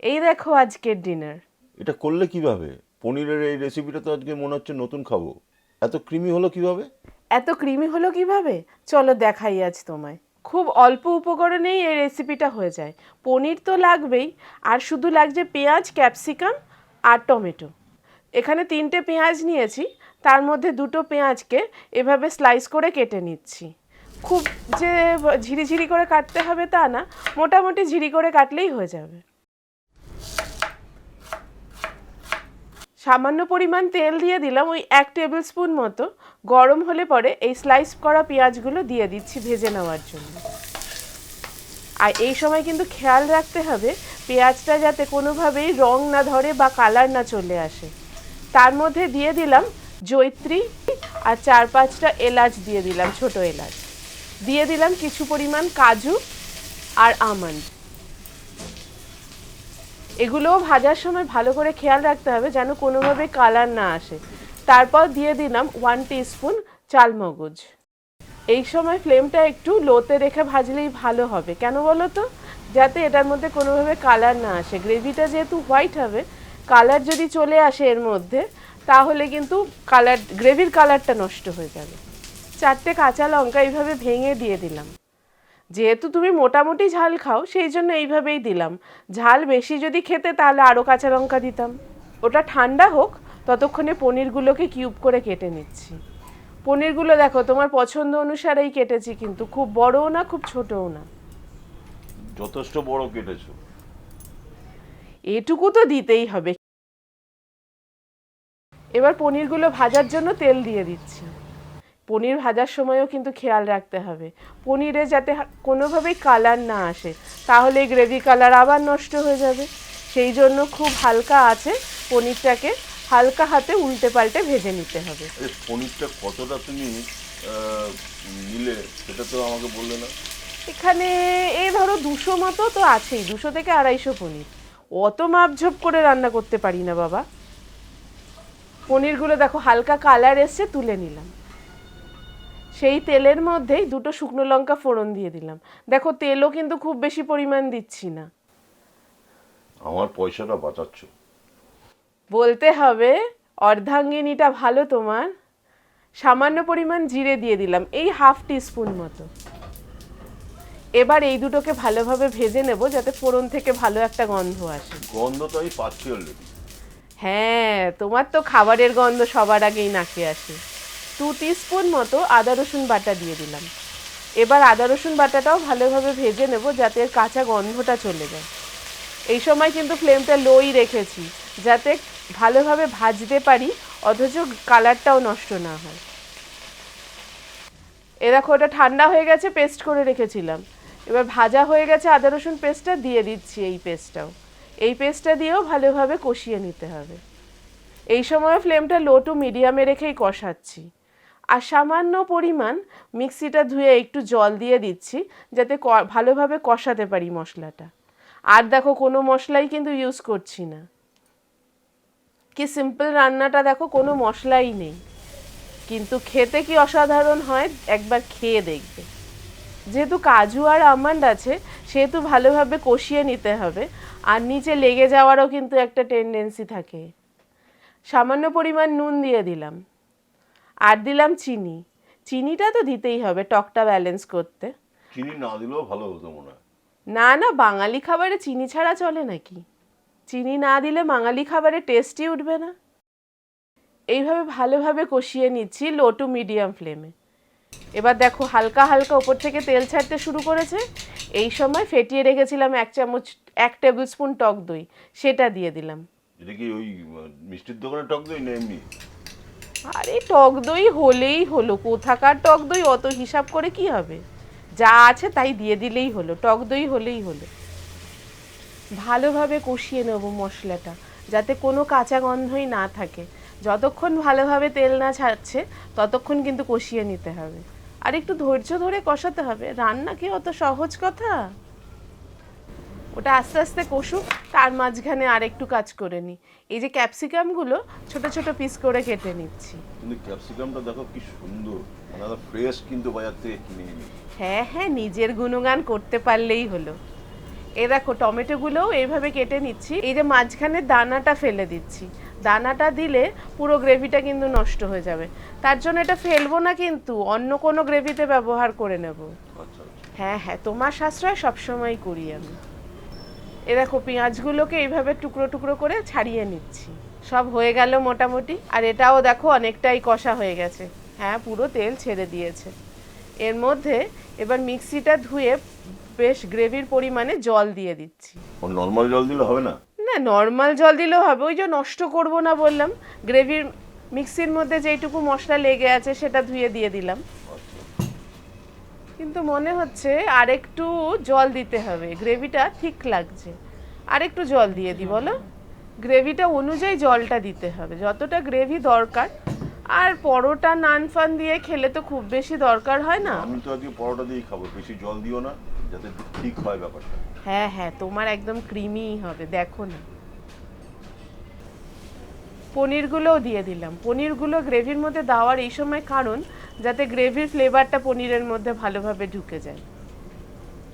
এই দেখো আজকের ডিনার। এটা করলে কিভাবে? পনিরের এই রেসিপিটা তো আজকে মনে হচ্ছে নতুন খাবো। এত ক্রিমি হলো কিভাবে? এত ক্রিমি হলো কিভাবে? চলো দেখাই আজ তোমায়। খুব অল্প উপকরণেই এই রেসিপিটা হয়ে যায়। পনির তো লাগবেই, আর শুধু লাগছে পেঁয়াজ, ক্যাপসিকাম আর টমেটো। এখানে 3টে পেঁয়াজ নিয়েছি, তার মধ্যে 2টো পেঁয়াজকে এভাবে স্লাইস করে কেটে নিচ্ছি। খুব যে ঝিরিঝিরি করে কাটতে হবে তা না, মোটামুটি ঝিরি করে কাটলেই হয়ে যাবে। সামান্য পরিমাণ তেল দিয়ে দিলাম, ওই 1 টেবিল স্পুন মতো। গরম হলে পরে এই স্লাইস করা পেঁয়াজগুলো দিয়ে দিচ্ছি ভেজে নেওয়ার জন্য। আর এই সময় কিন্তু খেয়াল রাখতে হবে পেঁয়াজটা যাতে কোনোভাবেই রং না ধরে বা কালার না চলে আসে। তার মধ্যে দিয়ে দিলাম জয়িত্রী আর 4-5টা এলাচ দিয়ে দিলাম, ছোট এলাচ। দিয়ে দিলাম কিছু পরিমাণ কাজু আর আমন্ড। এগুলোও ভাজার সময় ভালো করে খেয়াল রাখতে হবে যেন কোনোভাবে কালার না আসে। তারপর দিয়ে দিলাম 1 টিস্পুন চালমগজ। এই সময় ফ্লেমটা একটু লোতে রেখে ভাজলেই ভালো হবে। কেন বলো তো? যাতে এটার মধ্যে কোনোভাবে কালার না আসে। গ্রেভিটা যেহেতু হোয়াইট হবে, কালার যদি চলে আসে এর মধ্যে, তাহলে কিন্তু গ্রেভির কালারটা নষ্ট হয়ে যাবে। 4টে কাঁচা লঙ্কা এইভাবে ভেঙে দিয়ে দিলাম। যেহেতু তুমি মোটামুটি ঝাল খাও, সেই জন্য এইভাবেই দিলাম। ঝাল বেশি যদি খেতে তাহলে আরও কাঁচা লঙ্কা দিতাম। ওটা ঠান্ডা হোক, ততক্ষণে পনিরগুলোকে কিউব করে কেটে নিচ্ছি। পনিরগুলো দেখো তোমার পছন্দ অনুসারেই কেটেছি, কিন্তু খুব বড়ও না খুব ছোটও না। যথেষ্ট বড় কেটেছো। এটুকু তো দিতেই হবে। এবার পনিরগুলো ভাজার জন্য তেল দিয়ে দিচ্ছি। পনির ভাজার সময়ও কিন্তু খেয়াল রাখতে হবে পনিরে যাতে কোনোভাবেই কালার না আসে, তাহলে গ্রেভি কালার আবার নষ্ট হয়ে যাবে। সেই জন্য খুব হালকা আছে পনিরটাকে হালকা হাতে উল্টে পাল্টে ভেজে নিতে হবে। এই পনিরটা কতটা তুমি নিলে সেটা তো আমাকে বললে না। এখানে এই ধরো 200 মতো তো আছেই, 200 থেকে 250 পনির। অত মাপঝোপ করে রান্না করতে পারি না বাবা। পনিরগুলো দেখো হালকা কালার এসছে, তুলে নিলাম। সেই তেলের মধ্যেই 2টো শুকনো লঙ্কা ফোড়ন দিয়ে দিলাম। দেখো তেলও কিন্তু খুব বেশি পরিমাণ দিচ্ছি না। আমার পয়সাটা বাঁচাচ্ছ। বলতে হবে অর্ধাঙ্গিনীটা ভালো তোমার। সামান্য পরিমাণ জিরে দিয়ে দিলাম, এই 1/2 টিস্পুন মতো। এবার এই দুটোকে ভালোভাবে ভেজে নেব যাতে ফোড়ন থেকে ভালো একটা গন্ধ আসে। গন্ধ তো আমি পাচ্ছি অলরেডি। হ্যাঁ, তোমার তো খাবারের গন্ধ সবার আগেই নাকে আসে। 2 টিস্পুন মতো আদা রসুন বাটা দিয়ে দিলাম। এবার আদা রসুন বাটাটাও ভালোভাবে ভেজে নেব যাতে এর কাঁচা গন্ধটা চলে যায়। এই সময় কিন্তু ফ্লেমটা লোই রেখেছি যাতে ভালোভাবে ভাজতে পারি, অথচ কালারটাও নষ্ট না হয়। এ দেখো ওটা ঠান্ডা হয়ে গেছে, পেস্ট করে রেখেছিলাম। এবার ভাজা হয়ে গেছে আদা রসুন পেস্টটা দিয়ে দিচ্ছি। এই পেস্টটা দিয়েও ভালোভাবে কষিয়ে নিতে হবে। এই সময় ফ্লেমটা লো টু মিডিয়ামে রেখেই কষাচ্ছি। আর সামান্য পরিমাণ মিক্সিটা ধুয়ে একটু জল দিয়ে দিচ্ছি যাতে ভালোভাবে কষাতে পারি মশলাটা। আর দেখো কোনো মশলাই কিন্তু ইউজ করছি না। কি সিম্পল রান্নাটা, দেখো কোনো মশলাই নেই, কিন্তু খেতে কি অসাধারণ হয় একবার খেয়ে দেখবে। যেহেতু কাজু আর আমন্ড আছে, সেহেতু ভালোভাবে কষিয়ে নিতে হবে। আর নিচে লেগে যাওয়ারও কিন্তু একটা টেন্ডেন্সি থাকে। সামান্য পরিমাণ নুন দিয়ে দিলাম, আর দিলাম চিনি। চিনিটা তো দিতেই হবে টকটা ব্যালেন্স করতে। চিনি না দিলেও ভালো হতো মনে হয়। না না, বাঙালি খাবারে চিনি ছাড়া চলে নাকি? চিনি না দিলে বাঙালি খাবারে টেস্টই উঠবে না। এইভাবে ভালোভাবে কষিয়ে নিচ্ছি লো টু মিডিয়াম ফ্লেমে। এবার দেখো হালকা হালকা ওপর থেকে তেল ছাড়তে শুরু করেছে। এই সময় ফেটিয়ে রেখেছিলাম 1 টেবিল স্পুন টক দই, সেটা দিয়ে দিলাম। এটা কি ওই মিষ্টির দোকানে টক দই না এমনি? আরে টক দই হলেই হলো, কোথাকার টক দই, অত হিসাব করে কি হবে? যা আছে তাই দিয়ে দিলেই হলো, টক দই হলেই হলো। ভালোভাবে কষিয়ে নেব মশলাটা যাতে কোনো কাঁচা গন্ধই না থাকে। যতক্ষণ ভালোভাবে তেল না ছাড়ছে ততক্ষণ কিন্তু কষিয়ে নিতে হবে। আর একটু ধৈর্য ধরে কষাতে হবে, রান্না কি অত সহজ কথা? ওটা আস্তে আস্তে কষুক, তার মাঝখানে আর একটু কাজ করে নিই। এই যে ক্যাপসিকামগুলো ছোট ছোট পিস করে কেটে নিচ্ছি। কিন্তু ক্যাপসিকামটা দেখো কি সুন্দর, মানে ফ্রেশ কিন্তু বাজার থেকে কিনে এনে। হ্যাঁ হ্যাঁ, নিজের গুণগান করতে পারলেই হলো। এই দেখো টমেটোগুলোও এইভাবে কেটে নিচ্ছি, এই যে মাঝখানে দানাটা ফেলে দিচ্ছি, দানাটা দিলে পুরো গ্রেভিটা কিন্তু নষ্ট হয়ে যাবে, তার জন্য এটা ফেলবো না, কিন্তু অন্য কোনো গ্রেভিতে ব্যবহার করে নেব। আচ্ছা আচ্ছা। হ্যাঁ হ্যাঁ, তোমার সাশ্রয় সবসময় করি আমি। এ দেখো পেঁয়াজগুলোকে এইভাবে টুকরো টুকরো করে ছাড়িয়ে নিচ্ছি, সব হয়ে গেল মোটামুটি। আর এটাও দেখো অনেকটাই কষা হয়ে গেছে, হ্যাঁ পুরো তেল ছেড়ে দিয়েছে। এর মধ্যে এবার মিক্সিটা ধুয়ে বেশ গ্রেভির পরিমাণে জল দিয়ে দিচ্ছি। ও নর্মাল জল দিলে হবে না? না, নর্মাল জল দিলেও হবে, ওই যে নষ্ট করব না বললাম, গ্রেভির মিক্সির মধ্যে যেইটুকু মশলা লেগে আছে সেটা ধুয়ে দিয়ে দিলাম। কিন্তু মনে হচ্ছে আরেকটু জল দিতে হবে, গ্রেভিটা ঠিক লাগছে, আরেকটু জল দিয়ে দিই বলো। গ্রেভিটা অনুযায়ী জলটা দিতে হবে, যতটা গ্রেভি দরকার। আর পরোটা নান ফান দিয়ে খেলে তো খুব বেশি দরকার হয় না। আমি তো আজকে পরোটা দিয়েই খাবো, বেশি জল দিও না, যাতে ঠিক হয় ব্যাপারটা। হ্যাঁ হ্যাঁ, তোমার একদম ক্রিমি হবে, দেখো না। পনিরগুলোও দিয়ে দিলাম, পনিরগুলো গ্রেভির মধ্যে দেওয়ার এই সময় কারণ যাতে গ্রেভির ফ্লেভারটা পনিরের মধ্যে ভালোভাবে ঢুকে যায়,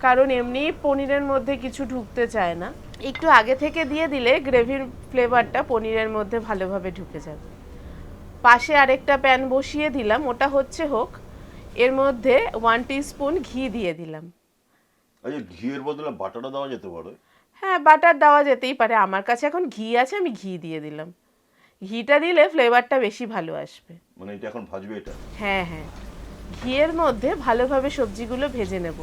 কারণ এমনি পনিরের মধ্যে কিছু ঢুকতে চায় না, একটু আগে থেকে দিয়ে দিলে গ্রেভির ফ্লেভারটা পনিরের মধ্যে ভালোভাবে ঢুকে যাবে। পাশে আরেকটা প্যান বসিয়ে দিলাম, ওটা হচ্ছে হোক, এর মধ্যে 1 টিস্পুন ঘি দিয়ে দিলাম। আচ্ছা, ঘিয়ের বদলে বাটারও দেওয়া যেতে পারে? হ্যাঁ, বাটার দেওয়া যেতেই পারে, আমার কাছে এখন ঘি আছে, আমি ঘি দিয়ে দিলাম। ঘিটা দিলে ফ্লেভারটা বেশি ভালো আসবে। মানে এটা এখন ভাজবে এটা? হ্যাঁ হ্যাঁ, ঘিয়ের মধ্যে ভালোভাবে সবজিগুলো ভেজে নেব।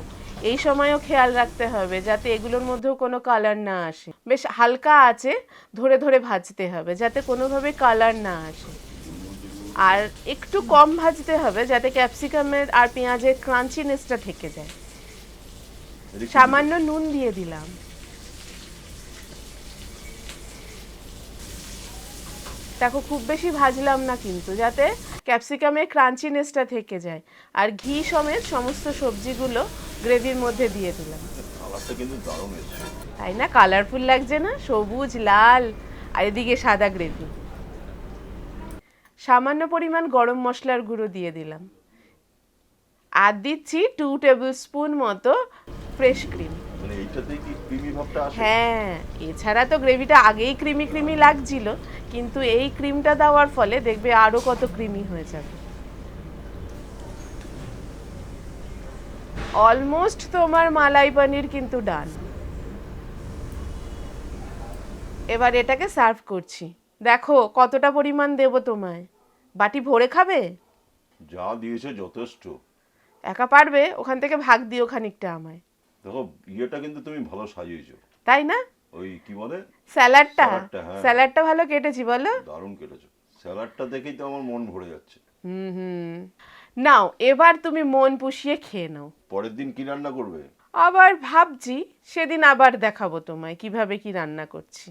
এই সময়ও খেয়াল রাখতে হবে যাতে এগুলোর মধ্যেও কোনো কালার না আসে, বেশ হালকা আছে ধরে ধরে ভাজতে হবে যাতে কোনোভাবে কালার না আসে। আর একটু কম ভাজতে হবে যাতে ক্যাপসিকামের আর পেঁয়াজের ক্রাঞ্চিনেসটা থেকে যায়। এটা কি সামান্য নুন দিয়ে দিলাম। দেখো খুব বেশি ভাজলাম না কিন্তু, যাতে ক্যাপসিকামের ক্রাঞ্চিনেসটা থেকে যায়। আর ঘি সমেত সমস্ত সবজিগুলো গ্রেভির মধ্যে দিয়ে দিলাম। কালারটা কিন্তু দারুণ এসেছে। তাই না, কালারফুল লাগছে না, সবুজ লাল, আর এদিকে সাদা গ্রেভি। সামান্য পরিমাণ গরম মশলার গুঁড়ো দিয়ে দিলাম, আর দিচ্ছি 2 টেবিল স্পুন মতো ফ্রেশ ক্রিম। মানে এইটাতে কি ক্রিমি ভাবটা আসে? হ্যাঁ, এছাড়া তো গ্রেভিটা আগেই ক্রিমি ক্রিমি লাগছিল, কিন্তু এই ক্রিমটা দেওয়ার ফলে দেখবে আরো কত ক্রিমি হয়ে যাবে। অলমোস্ট তোমার মালাই পনির কিন্তু ডান। এবার এটাকে সার্ভ করছি, দেখো কতটা পরিমাণ দেব তোমায়, বাটি ভরে খাবে? যা দিয়েছে যথেষ্ট। একা পারবে? ওখান থেকে ভাগ দিও খানিকটা আমায়। দেখো ইয়েটা কিন্তু তুমি ভালো সাজিয়েছো। তাই না? ওই কি বলে, স্যালাডটা, স্যালাডটা, হ্যাঁ। স্যালাডটা ভালো কেটেছি বলো। দারুণ কেটেছো। স্যালাডটা দেখেই তো আমার মন ভরে যাচ্ছে। হুম, নাও এবার তুমি মন পুষিয়ে খেয়ে নাও। পরের দিন কি রান্না করবে? আবার ভাবছি, সেদিন আবার দেখাবো তোমায় কিভাবে কি রান্না করছি।